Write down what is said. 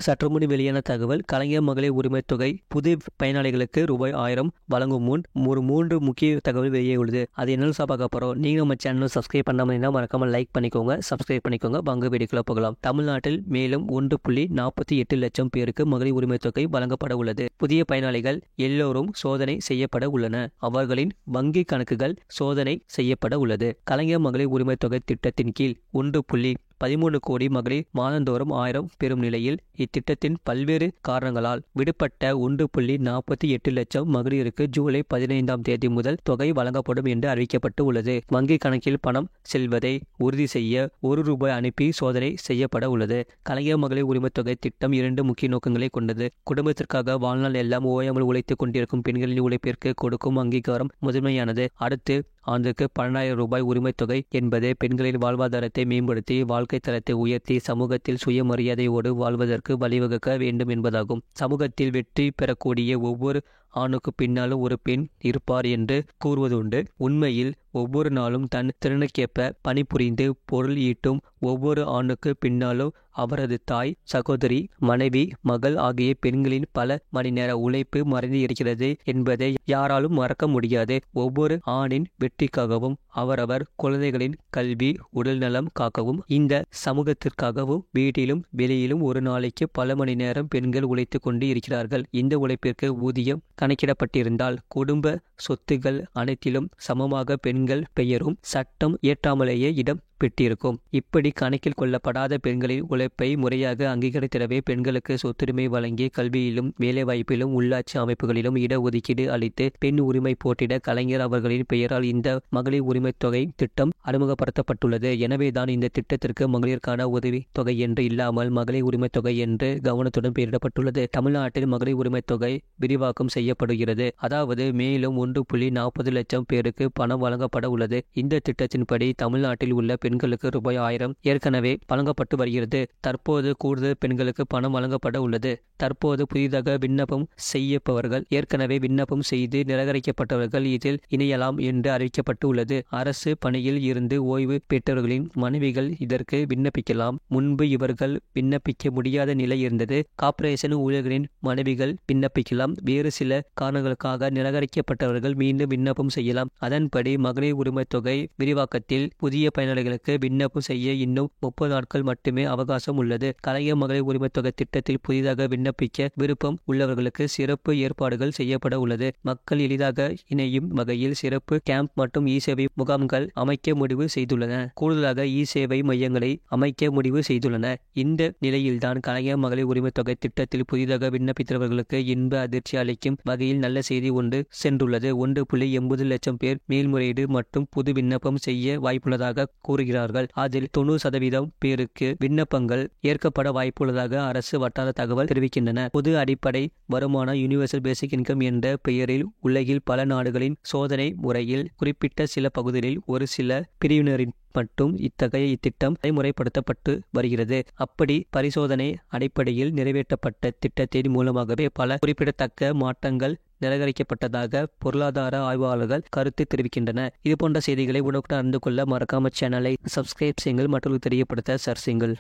சற்று முன் வெளியான தகவல். கலைஞர் மகளிர் உரிமை தொகை புது பயனாளிகளுக்கு ரூபாய் 1000 வழங்கும் முன் ஒரு 3 முக்கிய தகவல் வெளியே உள்ளது. அது என்னன்னு பார்க்க போறோம். நீங்க நம்ம சேனல் சப்ஸ்கிரைப் பண்ணாம இருந்தா மறக்காம லைக் பண்ணிக்கோங்க, சப்ஸ்கிரைப் பண்ணிக்கோங்க. வாங்க வீடியோக்குள்ள போகலாம். தமிழ்நாட்டில் மேலும் 1.48 லட்சம் பேருக்கு மகளிர் உரிமை தொகை வழங்கப்பட உள்ளது. புதிய பயனாளிகள் எல்லோரும் சோதனை செய்யப்பட உள்ளன. அவர்களின் வங்கி கணக்குகள் சோதனை செய்யப்பட உள்ளது. கலைஞர் மகளிர் உரிமை தொகை திட்டத்தின் கீழ் 1.13 கோடி மகளிர் மாதந்தோறும் 1000 பெறும் நிலையில் இத்திட்டத்தின் பல்வேறு காரணங்களால் விடுபட்ட 1.48 லட்சம் மகளிருக்கு ஜூலை 15ஆம் தேதி முதல் தொகை வழங்கப்படும் என்று அறிவிக்கப்பட்டு உள்ளது. வங்கி கணக்கில் பணம் செல்வதை உறுதி செய்ய ₹1 அனுப்பி சோதனை செய்யப்பட உள்ளது. கலைஞர் மகளிர் உரிமை தொகை திட்டம் 2 முக்கிய நோக்கங்களை கொண்டது. குடும்பத்திற்காக வாழ்நாள் எல்லாம் ஓயாமல் உழைத்துக் கொண்டிருக்கும் பெண்களின் உழைப்பிற்கு கொடுக்கும் அங்கீகாரம் முதன்மையானது. அடுத்து ஆண்டுக்கு ₹12,000 உரிமை தொகை என்பது பெண்களின் வாழ்வாதாரத்தை மேம்படுத்தி வாழ்க்கை தரத்தை உயர்த்தி சமூகத்தில் சுயமரியாதையோடு வாழ்வதற்கு வழிவகுக்க வேண்டும் என்பதாகும். சமூகத்தில் வெற்றி பெறக்கூடிய ஒவ்வொரு ஆணுக்கு பின்னாலும் ஒரு பெண் இருப்பார் என்று கூறுவதுண்டு. உண்மையில் ஒவ்வொரு நாளும் தன் திறனுக்கேற்ப பணிபுரிந்து பொருள் ஈட்டும் ஒவ்வொரு ஆணுக்கு பின்னாலும் அவரது தாய், சகோதரி, மனைவி, மகள் ஆகிய பெண்களின் பல மணி நேர உழைப்பு மறைந்து இருக்கிறது என்பதை யாராலும் மறக்க முடியாது. ஒவ்வொரு ஆணின் வெற்றிக்காகவும் அவரவர் குழந்தைகளின் கல்வி, உடல் நலம் காக்கவும் இந்த சமூகத்திற்காகவும் வீட்டிலும் வெளியிலும் ஒரு நாளைக்கு பல மணி நேரம் பெண்கள் உழைத்து கொண்டு இருக்கிறார்கள். இந்த உழைப்பிற்கு ஊதியம் கணக்கிடப்பட்டிருந்தால் குடும்ப சொத்துகள் அனைத்திலும் சமமாக பெண்கள் பெயரும் சட்டம் இயற்றாமலேயே இடம் பெற்றிருக்கும். இப்படி கணக்கில் கொள்ளப்படாத பெண்களின் உழைப்பை முறையாக அங்கீகரித்திடவே பெண்களுக்கு சொத்துரிமை வழங்கி கல்வியிலும் வேலைவாய்ப்பிலும் உள்ளாட்சி அமைப்புகளிலும் இடஒதுக்கீடு அளித்து பெண் உரிமை போட்டிட கலைஞர் அவர்களின் பெயரால் இந்த மகளிர் உரிமை தொகை திட்டம் அறிமுகப்படுத்தப்பட்டுள்ளது. எனவேதான் இந்த திட்டத்திற்கு மகளிருக்கான உதவி தொகை என்று இல்லாமல் மகளிர் உரிமை தொகை என்று கவனத்துடன் பெயரிடப்பட்டுள்ளது. தமிழ்நாட்டில் மகளிர் உரிமை தொகை விரிவாக்கம் செய்யப்படுகிறது. அதாவது மேலும் 1.40 லட்சம் பேருக்கு பணம் வழங்கப்பட உள்ளது. இந்த திட்டத்தின்படி தமிழ்நாட்டில் உள்ள பெண்களுக்கு ரூபாய் 1000 ஏற்கனவே வழங்கப்பட்டு வருகிறது. தற்போது கூடுதல் பெண்களுக்கு பணம் வழங்கப்பட உள்ளது. தற்போது புதிதாக விண்ணப்பம் செய்யப்பவர்கள் ஏற்கனவே விண்ணப்பம் செய்து நிராகரிக்கப்பட்டவர்கள் இதில் இணையலாம் என்று அறிவிக்கப்பட்டு உள்ளது. அரசு பணியில் இருந்து ஓய்வு பெற்றவர்களின் மனைவிகள் இதற்கு விண்ணப்பிக்கலாம். முன்பு இவர்கள் விண்ணப்பிக்க முடியாத நிலை இருந்தது. கார்ப்பரேஷன் ஊழியர்களின் மனைவிகள் விண்ணப்பிக்கலாம். வேறு சில காரணங்களுக்காக நிராகரிக்கப்பட்டவர்கள் மீண்டும் விண்ணப்பம் செய்யலாம். அதன்படி மகளிர் உரிமை தொகை விரிவாக்கத்தில் புதிய பயனாளிகளுக்கு விண்ணப்பம் செய்ய இன்னும் 30 நாட்கள் மட்டுமே அவகாசம் உள்ளது. கலைஞர் மகளிர் உரிமை தொகை திட்டத்தில் புதிதாக விண்ணப்பிக்க விருப்பம் உள்ளவர்களுக்கு சிறப்பு ஏற்பாடுகள் செய்யப்பட உள்ளது. மக்கள் எளிதாக இணையும் வகையில் சிறப்பு கேம்ப் மற்றும் இ-சேவை முகாம்கள் அமைக்க முடிவு செய்துள்ளன. கூடுதலாக இ-சேவை மையங்களை அமைக்க முடிவு செய்துள்ளன. இந்த நிலையில்தான் கலைஞர் மகளிர் உரிமை தொகை திட்டத்தில் புதிதாக விண்ணப்பித்தவர்களுக்கு இன்ப அதிர்ச்சி அளிக்கும் வகையில் நல்ல செய்தி ஒன்று சென்றுள்ளது. 1.80 லட்சம் பேர் மேல்முறையீடு மற்றும் புது விண்ணப்பம் செய்ய வாய்ப்புள்ளதாக கூறுகிறார்கள். அதில் 90% பேருக்கு விண்ணப்பங்கள் ஏற்கப்பட வாய்ப்புள்ளதாக அரசு வட்டார தகவல் தெரிவிக்கின்றன. பொது அடிப்படை வருமான யூனிவர்சல் பேசிக் இன்கம் என்ற பெயரில் உலகில் பல நாடுகளின் சோதனை முறையில் குறிப்பிட்ட சில பகுதிகளில் ஒரு சில பிரிவினரின் மட்டும் இத்தகைய இத்திட்டம் நடைமுறைப்படுத்தப்பட்டு வருகிறது. அப்படி பரிசோதனை அடிப்படையில் நிறைவேற்றப்பட்ட திட்டத்தின் மூலமாகவே பல குறிப்பிடத்தக்க மாற்றங்கள் நிராகரிக்கப்பட்டதாக பொருளாதார ஆய்வாளர்கள் கருத்து தெரிவிக்கின்றன. இதுபோன்ற செய்திகளை உடனுக்குடன் அறிந்து கொள்ள மறக்காம சேனலை சப்ஸ்கிரைப் செய்யுங்கள், மற்றவர்களுக்கு தெரியப்படுத்த ஷேர் செய்யுங்கள்.